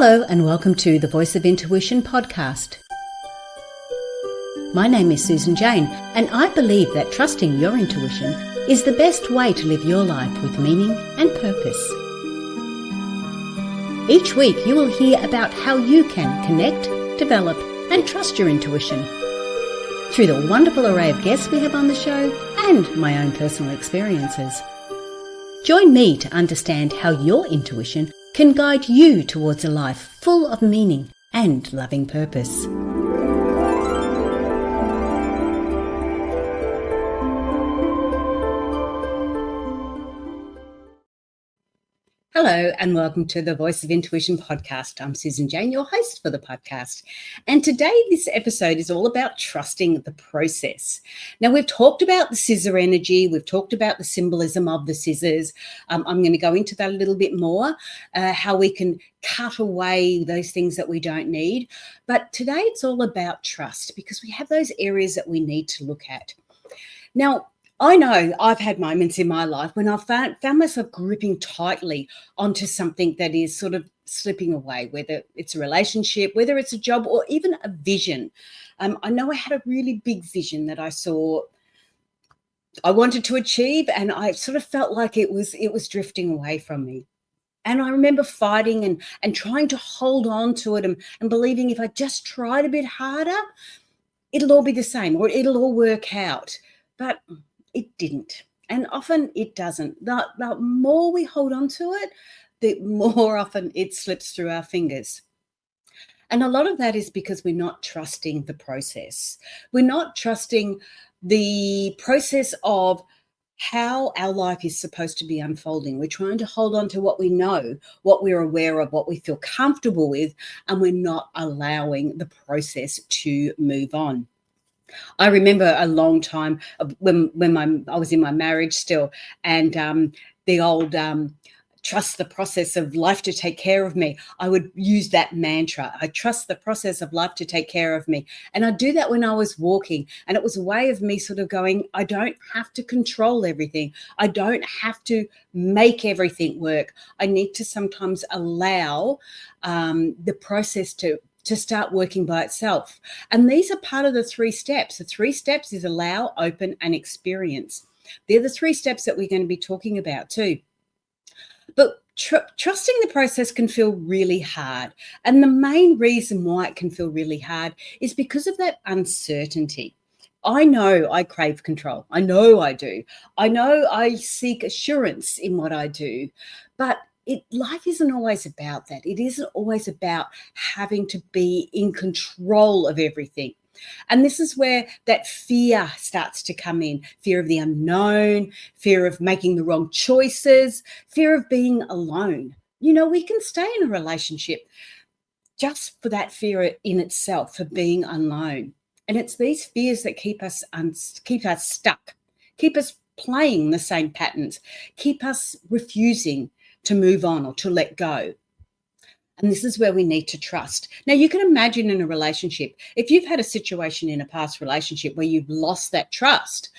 Hello and welcome to the Voice of Intuition podcast. My name is Susan Jane and I believe that trusting your intuition is the best way to live your life with meaning and purpose. Each week you will hear about how you can connect, develop and trust your intuition through the wonderful array of guests we have on the show and my own personal experiences. Join me to understand how your intuition can guide you towards a life full of meaning and loving purpose. Hello and welcome to the Voice of Intuition podcast. I'm Susan Jane, your host for the podcast. And today this episode is all about trusting the process. Now we've talked about the scissor energy. We've talked about the symbolism of the scissors. I'm going to go into that a little bit more, how we can cut away those things that we don't need. But today it's all about trust because we have those areas that we need to look at. Now, I know I've had moments in my life when I've found myself gripping tightly onto something that is sort of slipping away, whether it's a relationship, whether it's a job, or even a vision. I know I had a really big vision that I saw I wanted to achieve, and I sort of felt like it was drifting away from me. And I remember fighting and trying to hold on to it and believing if I just tried a bit harder, it'll all be the same or it'll all work out. But it didn't. And often it doesn't. The more we hold on to it, the more often it slips through our fingers. And a lot of that is because we're not trusting the process. We're not trusting the process of how our life is supposed to be unfolding. We're trying to hold on to what we know, what we're aware of, what we feel comfortable with, and we're not allowing the process to move on. I remember a long time when I was in my marriage still, and the old trust the process of life to take care of me. I would use that mantra. I trust the process of life to take care of me. And I'd do that when I was walking. And it was a way of me sort of going, I don't have to control everything. I don't have to make everything work. I need to sometimes allow the process to start working by itself. And these are part of the 3 steps. The 3 steps is allow, open, and experience. They're the 3 steps that we're going to be talking about too. But trusting the process can feel really hard. And the main reason why it can feel really hard is because of that uncertainty. I know I crave control. I know I do. I know I seek assurance in what I do. But life isn't always about that. It isn't always about having to be in control of everything. And this is where that fear starts to come in. Fear of the unknown, fear of making the wrong choices, fear of being alone. You know, we can stay in a relationship just for that fear in itself, for being alone. And it's these fears that keep us stuck, keep us playing the same patterns, keep us refusing to move on or to let go. And this is where we need to trust. Now, you can imagine in a relationship, if you've had a situation in a past relationship where you've lost that trust,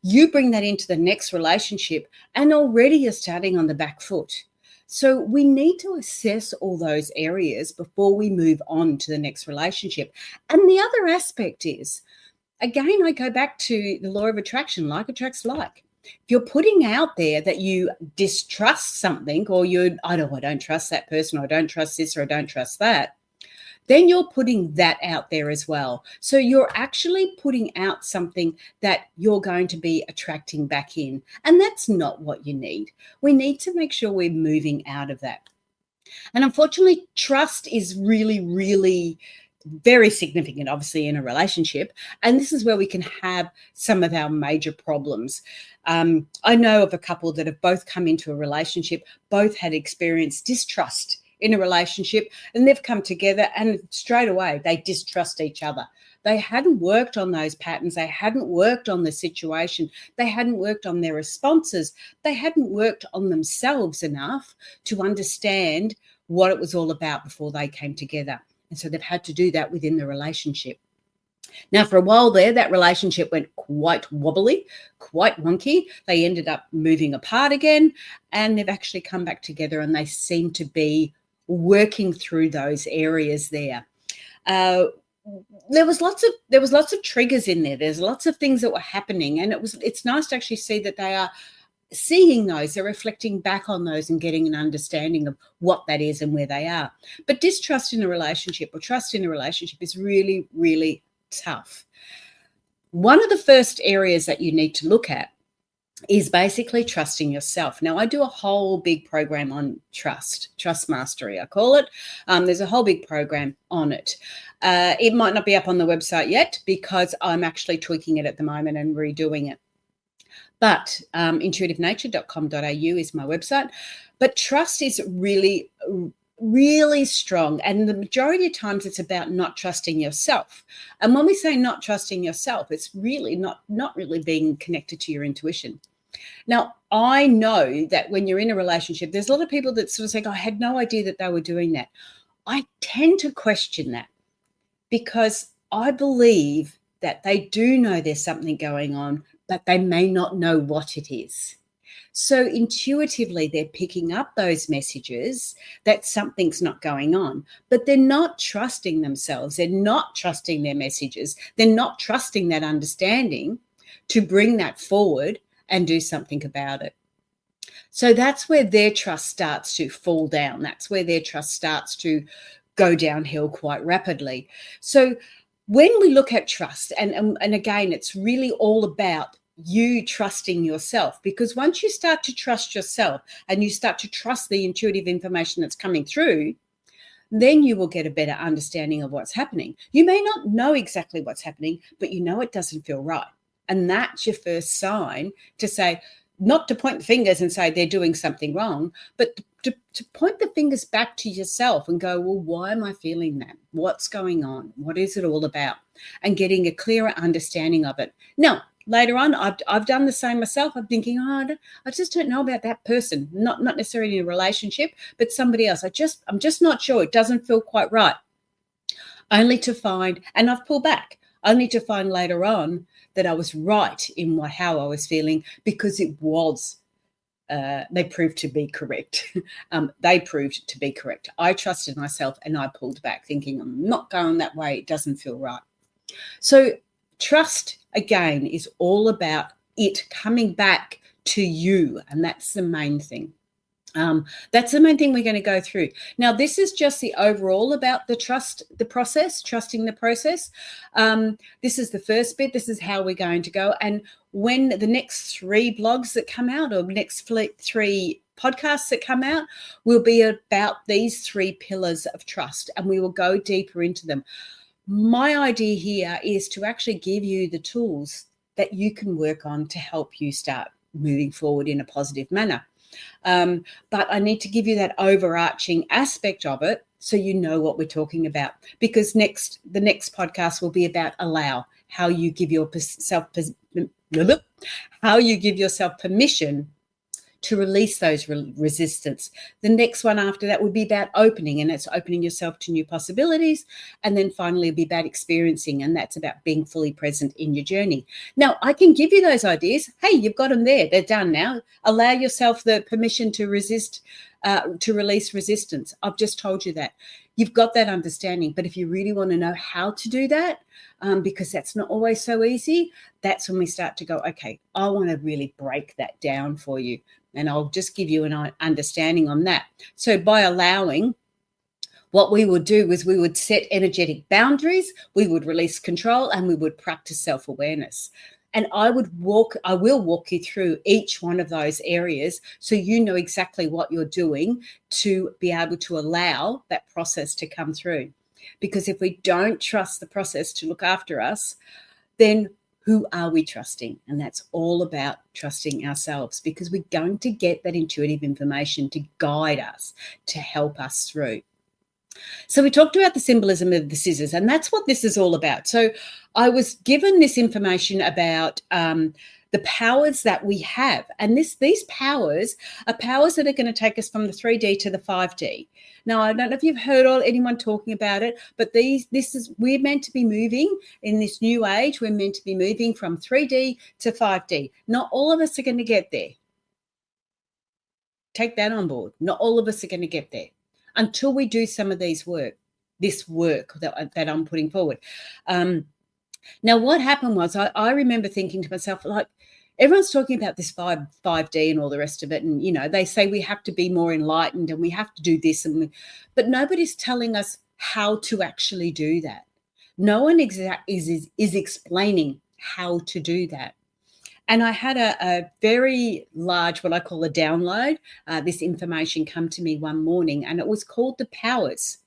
you bring that into the next relationship and already you're starting on the back foot. So we need to assess all those areas before we move on to the next relationship. And the other aspect is, again, I go back to the law of attraction, like attracts like. If you're putting out there that you distrust something or I don't trust that person or I don't trust this or I don't trust that, then you're putting that out there as well. So you're actually putting out something that you're going to be attracting back in. And that's not what you need. We need to make sure we're moving out of that. And unfortunately, trust is really, really very significant, obviously, in a relationship. And this is where we can have some of our major problems. I know of a couple that have both come into a relationship, both had experienced distrust in a relationship, and they've come together and straight away they distrust each other. They hadn't worked on those patterns. They hadn't worked on the situation. They hadn't worked on their responses. They hadn't worked on themselves enough to understand what it was all about before they came together. And so they've had to do that within the relationship. Now, for a while there, that relationship went quite wobbly, quite wonky. They ended up moving apart again, and they've actually come back together and they seem to be working through those areas there. There was lots of triggers in there. There's lots of things that were happening, and it's nice to actually see that they are seeing those, they're reflecting back on those and getting an understanding of what that is and where they are. But distrust in a relationship or trust in a relationship is really, really tough. One of the first areas that you need to look at is basically trusting yourself. Now, I do a whole big program on trust mastery, I call it. There's a whole big program on it. It might not be up on the website yet because I'm actually tweaking it at the moment and redoing it. But intuitivenature.com.au is my website. But trust is really, really strong. And the majority of times it's about not trusting yourself. And when we say not trusting yourself, it's really not really being connected to your intuition. Now, I know that when you're in a relationship, there's a lot of people that sort of say, I had no idea that they were doing that. I tend to question that because I believe that they do know there's something going on, but they may not know what it is. So intuitively, they're picking up those messages that something's not going on, but they're not trusting themselves. They're not trusting their messages. They're not trusting that understanding to bring that forward and do something about it. So that's where their trust starts to fall down. That's where their trust starts to go downhill quite rapidly. So when we look at trust, and again, it's really all about you trusting yourself, because once you start to trust yourself and you start to trust the intuitive information that's coming through, then you will get a better understanding of what's happening. You may not know exactly what's happening, but you know it doesn't feel right. And that's your first sign to say, not to point the fingers and say they're doing something wrong, but to point the fingers back to yourself and go, well, why am I feeling that? What's going on? What is it all about? And getting a clearer understanding of it. Now, later on, I've done the same myself. I'm thinking, I just don't know about that person, not necessarily in a relationship, but somebody else. I'm just not sure. It doesn't feel quite right. Only to find, and I've pulled back, only to find later on that I was right in how I was feeling, because it was, they proved to be correct. They proved to be correct. I trusted myself and I pulled back thinking, I'm not going that way. It doesn't feel right. So trust, again, is all about it coming back to you. And that's the main thing. That's the main thing we're going to go through. Now, this is just the overall about the process, trusting the process. This is the first bit. This is how we're going to go. And when the next 3 blogs that come out, or next 3 podcasts that come out, will be about these 3 pillars of trust, and we will go deeper into them. My idea here is to actually give you the tools that you can work on to help you start moving forward in a positive manner. But I need to give you that overarching aspect of it so you know what we're talking about, because the next podcast will be about how you give yourself permission to release those resistance. The next one after that would be about opening, and it's opening yourself to new possibilities. And then finally it'll be about experiencing, and that's about being fully present in your journey. Now, I can give you those ideas. Hey, you've got them there. They're done now. Allow yourself the permission to release resistance. I've just told you that. You've got that understanding. But if you really want to know how to do that, because that's not always so easy, that's when we start to go, okay, I want to really break that down for you. And I'll just give you an understanding on that. So by allowing, what we would do is we would set energetic boundaries, we would release control, and we would practice self-awareness. And I will walk you through each one of those areas so you know exactly what you're doing to be able to allow that process to come through. Because if we don't trust the process to look after us, then who are we trusting? And that's all about trusting ourselves, because we're going to get that intuitive information to guide us, to help us through. So we talked about the symbolism of the scissors, and that's what this is all about. So I was given this information about the powers that we have. And these powers are powers that are going to take us from the 3D to the 5D. Now, I don't know if you've heard anyone talking about it, but we're meant to be moving in this new age. We're meant to be moving from 3D to 5D. Not all of us are going to get there. Take that on board. Not all of us are going to get there. until we do some of this work that I'm putting forward. Now, what happened was I remember thinking to myself, like, everyone's talking about this 5D and all the rest of it. And, they say we have to be more enlightened and we have to do this. But nobody's telling us how to actually do that. No one is explaining how to do that. And I had a very large, what I call a download, this information come to me one morning, and it was called the powers.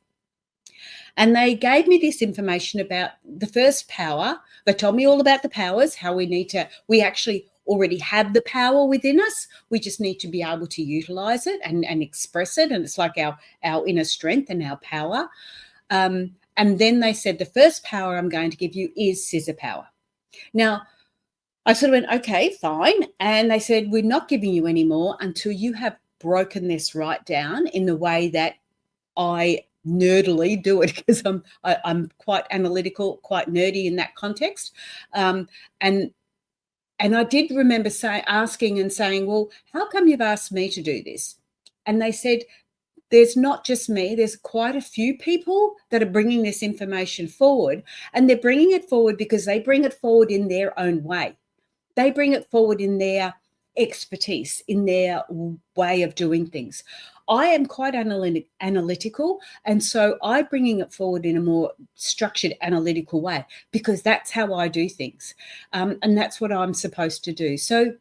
And they gave me this information about the first power. They told me all about the powers, how we actually already have the power within us. We just need to be able to utilize it and express it. And it's like our inner strength and our power. And then they said, the first power I'm going to give you is scissor power. Now, I sort of went, okay, fine. And they said, we're not giving you any more until you have broken this right down in the way that I nerdily do it, because I'm quite analytical, quite nerdy in that context. And I did remember asking and saying, well, how come you've asked me to do this? And they said, there's not just me, there's quite a few people that are bringing this information forward, and they're bringing it forward because they bring it forward in their own way. They bring it forward in their expertise, in their way of doing things. I am quite analytical, and so I'm bringing it forward in a more structured, analytical way, because that's how I do things, and that's what I'm supposed to do. So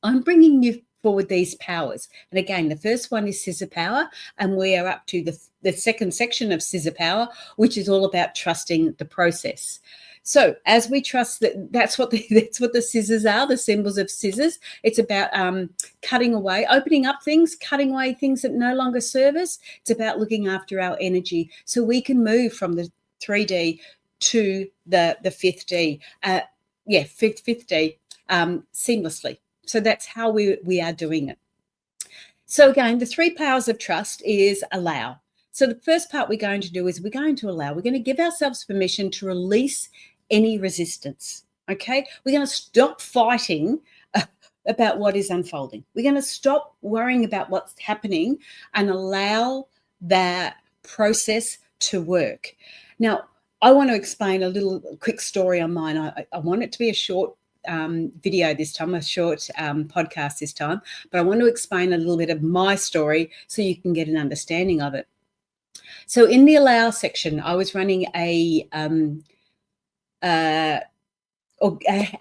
I'm bringing you forward these powers. And again, the first one is scissor power, and we are up to the second section of scissor power, which is all about trusting the process. So as we trust that's what the scissors are, the symbols of scissors. It's about cutting away, opening up things, cutting away things that no longer serve us. It's about looking after our energy so we can move from the 3D to the 5D, fifth D, seamlessly. So that's how we are doing it. So again, the 3 powers of trust is allow. So the first part we're going to do is we're going to allow. We're going to give ourselves permission to release any resistance, okay? We're going to stop fighting about what is unfolding. We're going to stop worrying about what's happening and allow that process to work. Now, I want to explain a quick story on mine. I want it to be a short video this time, a short podcast this time, but I want to explain a little bit of my story so you can get an understanding of it. So in the allow section, I was running a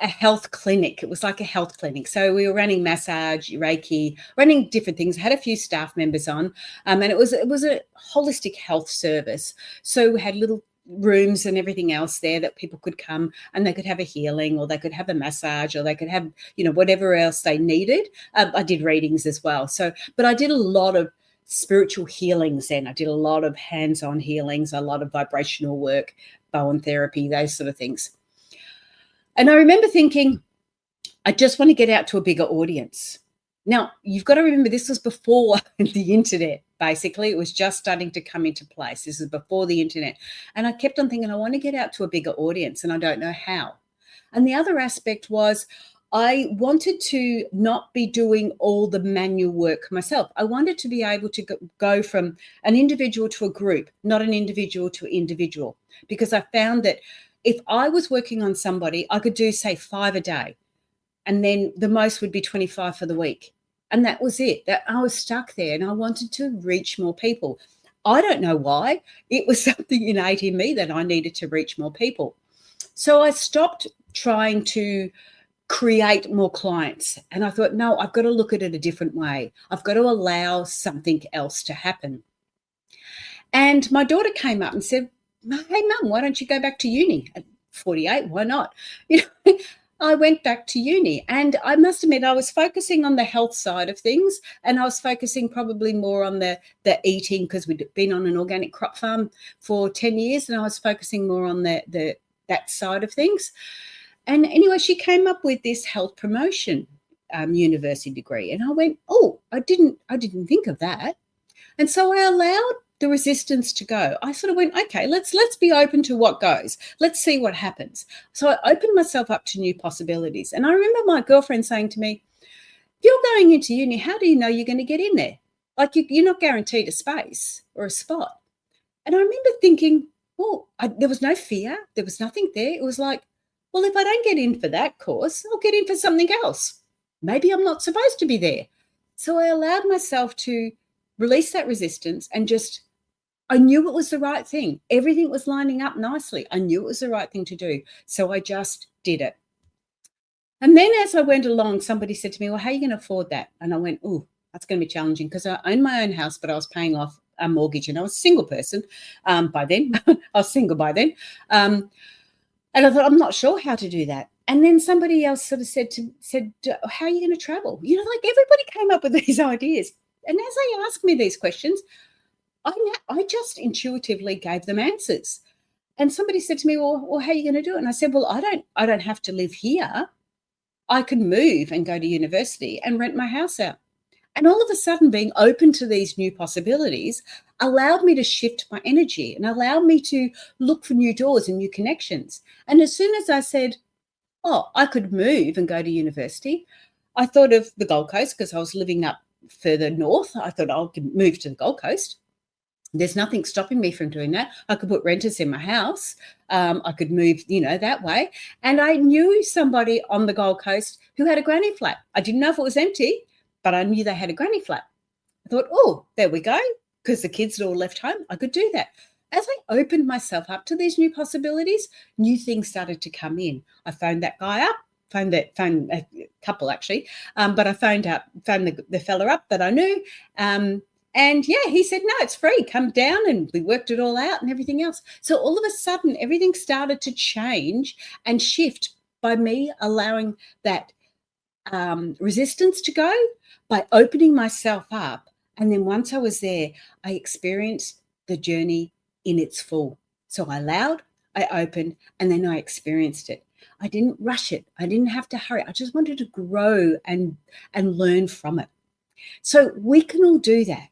health clinic. It was like a health clinic. So we were running massage, Reiki, running different things. I had a few staff members on, and it was a holistic health service. So we had little rooms and everything else there that people could come and they could have a healing, or they could have a massage, or they could have, whatever else they needed. I did readings as well. But I did a lot of spiritual healings then. I did a lot of hands-on healings, a lot of vibrational work, Bowen therapy, those sort of things. And I remember thinking, I just want to get out to a bigger audience. Now, you've got to remember, this was before the internet, basically. It was just starting to come into place. This is before the internet. And I kept on thinking, I want to get out to a bigger audience, and I don't know how. And the other aspect was, I wanted to not be doing all the manual work myself. I wanted to be able to go from an individual to a group, not an individual to individual, because I found that if I was working on somebody, I could do, say, 5 a day, and then the most would be 25 for the week. And that was it. That I was stuck there, and I wanted to reach more people. I don't know why. It was something innate in me that I needed to reach more people. So I stopped trying to create more clients. And I thought, no, I've got to look at it a different way. I've got to allow something else to happen. And my daughter came up and said, hey, Mum, why don't you go back to uni? At 48, why not? I went back to uni, and I must admit I was focusing on the health side of things, and I was focusing probably more on the eating, because we'd been on an organic crop farm for 10 years, and I was focusing more on that side of things. And anyway, she came up with this health promotion university degree, and I went, oh, I didn't think of that. And so I allowed the resistance to go. I sort of went, okay, let's be open to what goes. Let's see what happens. So I opened myself up to new possibilities. And I remember my girlfriend saying to me, if you're going into uni, how do you know you're going to get in there? Like you're not guaranteed a space or a spot. And I remember thinking, well, there was no fear. There was nothing there. It was like, well, if I don't get in for that course, I'll get in for something else. Maybe I'm not supposed to be there. So I allowed myself to release that resistance and I knew it was the right thing. Everything was lining up nicely. I knew it was the right thing to do. So I just did it. And then as I went along, somebody said to me, well, how are you going to afford that? And I went, oh, that's going to be challenging because I owned my own house, but I was paying off a mortgage and I was a single person by then. I was single by then. And I thought, I'm not sure how to do that. And then somebody else sort of said, how are you going to travel? Like everybody came up with these ideas. And as they asked me these questions, I just intuitively gave them answers. And somebody said to me, well, how are you going to do it? And I said, well, I don't have to live here. I could move and go to university and rent my house out. And all of a sudden, being open to these new possibilities allowed me to shift my energy and allowed me to look for new doors and new connections. And as soon as I said, oh, I could move and go to university, I thought of the Gold Coast because I was living up further north. I thought I could move to the Gold Coast. There's nothing stopping me from doing that. I could put renters in my house. I could move, that way. And I knew somebody on the Gold Coast who had a granny flat. I didn't know if it was empty, but I knew they had a granny flat. I thought, oh, there we go. Because the kids had all left home, I could do that. As I opened myself up to these new possibilities, new things started to come in. I phoned that guy up, phoned a couple actually, but I found the fella up that I knew. And yeah, he said, no, it's free. Come down. And we worked it all out and everything else. So all of a sudden, everything started to change and shift by me allowing that resistance to go, by opening myself up. And then once I was there, I experienced the journey in its full. So I allowed, I opened, and then I experienced it. I didn't rush it. I didn't have to hurry. I just wanted to grow and learn from it. So we can all do that.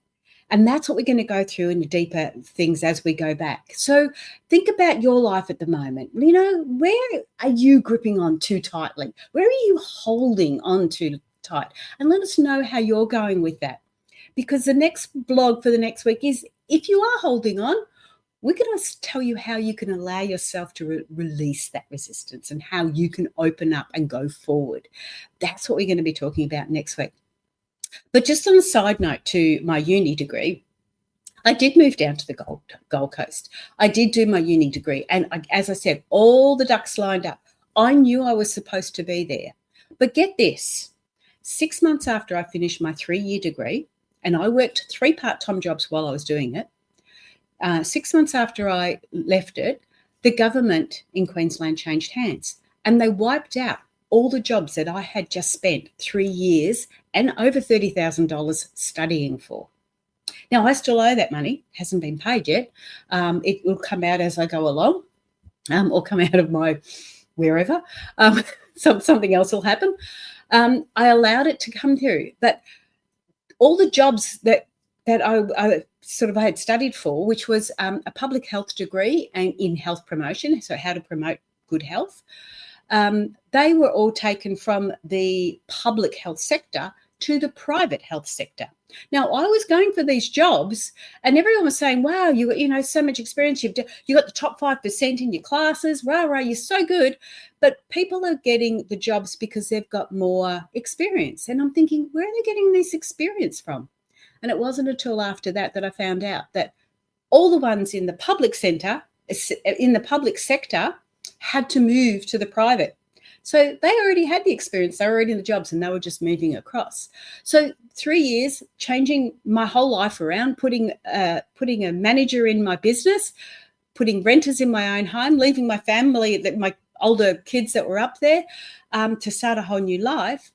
And that's what we're going to go through in the deeper things as we go back. So think about your life at the moment. Where are you gripping on too tightly? Where are you holding on too tight? And let us know how you're going with that. Because the next blog for the next week is, if you are holding on, we're going to tell you how you can allow yourself to release that resistance and how you can open up and go forward. That's what we're going to be talking about next week. But just on a side note to my uni degree, I did move down to the Gold Coast. I did do my uni degree. And as I said, all the ducks lined up. I knew I was supposed to be there. But get this, 6 months after I finished my 3-year degree, and I worked 3 part-time jobs while I was doing it, 6 months after I left it, the government in Queensland changed hands and they wiped out all the jobs that I had just spent 3 years and over $30,000 studying for. Now, I still owe that money, hasn't been paid yet. It will come out as I go along, or come out of my wherever. Something else will happen. I allowed it to come through. But all the jobs that I had studied for, which was a public health degree and in health promotion, so how to promote good health, they were all taken from the public health sector to the private health sector. Now, I was going for these jobs and everyone was saying, wow, you got so much experience. You got the top 5% in your classes. Rah, rah, you're so good. But people are getting the jobs because they've got more experience. And I'm thinking, where are they getting this experience from? And it wasn't until after that I found out that all the ones in the public sector had to move to the private. So they already had the experience, they were already in the jobs, and they were just moving across. So 3 years, changing my whole life around, putting a manager in my business, putting renters in my own home, leaving my family, my older kids that were up there, to start a whole new life.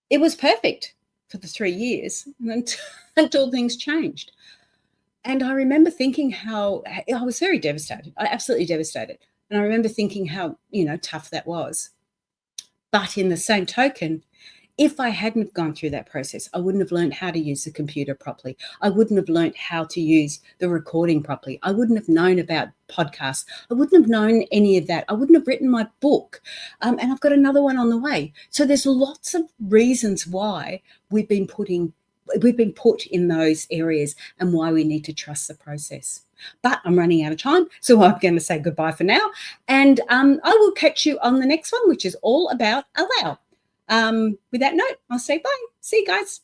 It was perfect for the 3 years until things changed. And I remember thinking how I was very devastated. I absolutely devastated. And I remember thinking how, tough that was. But in the same token, if I hadn't gone through that process, I wouldn't have learned how to use the computer properly. I wouldn't have learned how to use the recording properly. I wouldn't have known about podcasts. I wouldn't have known any of that. I wouldn't have written my book. And I've got another one on the way. So there's lots of reasons why we've been putting we've been put in those areas, and why we need to trust the process. But I'm running out of time, so I'm going to say goodbye for now. And I will catch you on the next one, which is all about allow. With that note, I'll say bye. See you guys.